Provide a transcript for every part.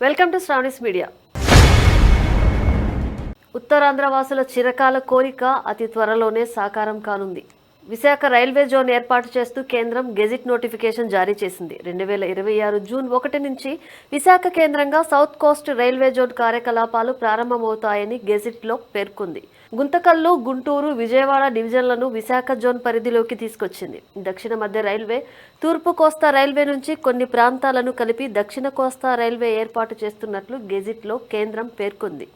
Welcome to Sravani's media. Uttarandhra వాసుల చిరకాల కోరిక అతి త్వరలోనే సాకారం కానుంది. విశాఖ రైల్వే జోన్ ఏర్పాటు చేస్తూ కేంద్రం గెజిట్ నోటిఫికేషన్ జారీ చేసింది. 2026 జూన్ 1 నుంచి విశాఖ కేంద్రంగా సౌత్ కోస్ట్ రైల్వే జోన్ కార్యకలాపాలు ప్రారంభమవుతాయని గెజిట్లో పేర్కొంది. గుంతకల్లు, గుంటూరు, విజయవాడ డివిజన్లను విశాఖ జోన్ పరిధిలోకి తీసుకొచ్చింది. దక్షిణ మధ్య రైల్వే, తూర్పు కోస్తా రైల్వే నుంచి కొన్ని ప్రాంతాలను కలిపి దక్షిణ కోస్తా రైల్వే ఏర్పాటు చేస్తున్నట్లు గెజిట్లో కేంద్రం పేర్కొంది.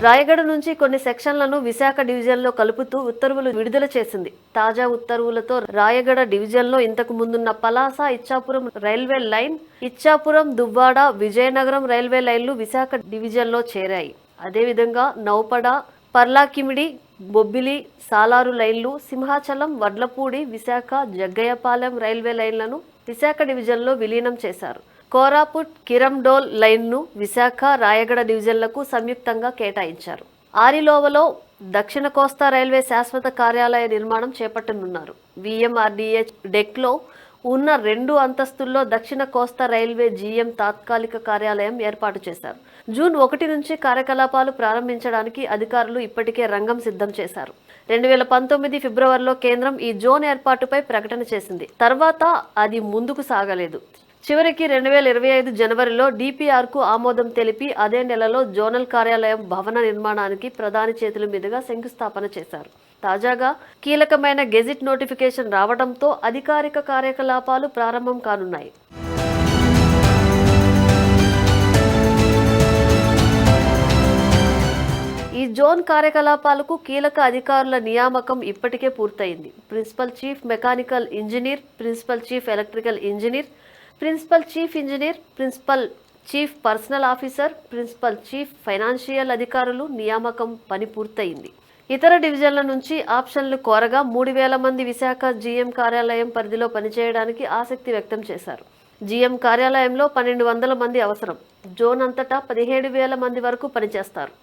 రాయగడ నుంచి కొన్ని సెక్షన్లను విశాఖ డివిజన్లో కలుపుతూ ఉత్తర్వులు విడుదల చేసింది. తాజా ఉత్తర్వులతో రాయగడ డివిజన్లో ఇంతకు ముందున్న Palasa, Ichchapuram railway line, Ichchapuram, Duvvada, Vizianagaram railway లైన్లు విశాఖ డివిజన్లో చేరాయి. అదేవిధంగా నౌపడ, పర్లాకిమిడి, బొబ్బిలి, సాలారు లైన్లు, సింహాచలం, వడ్లపూడి, విశాఖ, జగ్గయ్యపాలెం రైల్వే లైన్లను విశాఖ డివిజన్లో విలీనం చేశారు. కోరాపుట్, కిరండోల్ లైన్ను విశాఖ, రాయగడ డివిజన్లకు సంయుక్తంగా కేటాయించారు. ఆరిలోవలో దక్షిణ కోస్తా రైల్వే శాశ్వత కార్యాలయ నిర్మాణం చేపట్టనున్నారు. విఎంఆర్డీఏ డెక్లో ఉన్న 2 అంతస్తుల్లో దక్షిణ కోస్తా రైల్వే జీఎం తాత్కాలిక కార్యాలయం ఏర్పాటు చేశారు. జూన్ 1 నుంచి కార్యకలాపాలు ప్రారంభించడానికి అధికారులు ఇప్పటికే రంగం సిద్ధం చేశారు. 2019 ఫిబ్రవరిలో కేంద్రం ఈ జోన్ ఏర్పాటుపై ప్రకటన చేసింది. తర్వాత అది ముందుకు సాగలేదు. చివరికి 2025 జనవరిలో డిపిఆర్కు ఆమోదం తెలిపి అదే నెలలో జోనల్ కార్యాలయం భవన నిర్మాణానికి ప్రధాని చేతుల మీదుగా శంకుస్థాపన చేశారు. తాజాగా కీలకమైన గెజిట్ నోటిఫికేషన్ రావడంతో అధికారిక కార్యకలాపాలు ప్రారంభం కానున్నాయి. ఈ జోన్ కార్యకలాపాలకు కీలక అధికారుల నియామకం ఇప్పటికే పూర్తయింది. Principal chief mechanical engineer, principal chief electrical engineer, principal chief engineer, principal chief personnel officer, principal chief financial అధికారులు నియామకం పని పూర్తయింది. ఇతర డివిజన్ల నుంచి ఆప్షన్లు కోరగా 3,000 మంది విశాఖ జీఎం కార్యాలయం పరిధిలో పనిచేయడానికి ఆసక్తి వ్యక్తం చేశారు. జీఎం కార్యాలయంలో 1,200 మంది అవసరం. జోన్ అంతటా 17,000 మంది వరకు పనిచేస్తారు.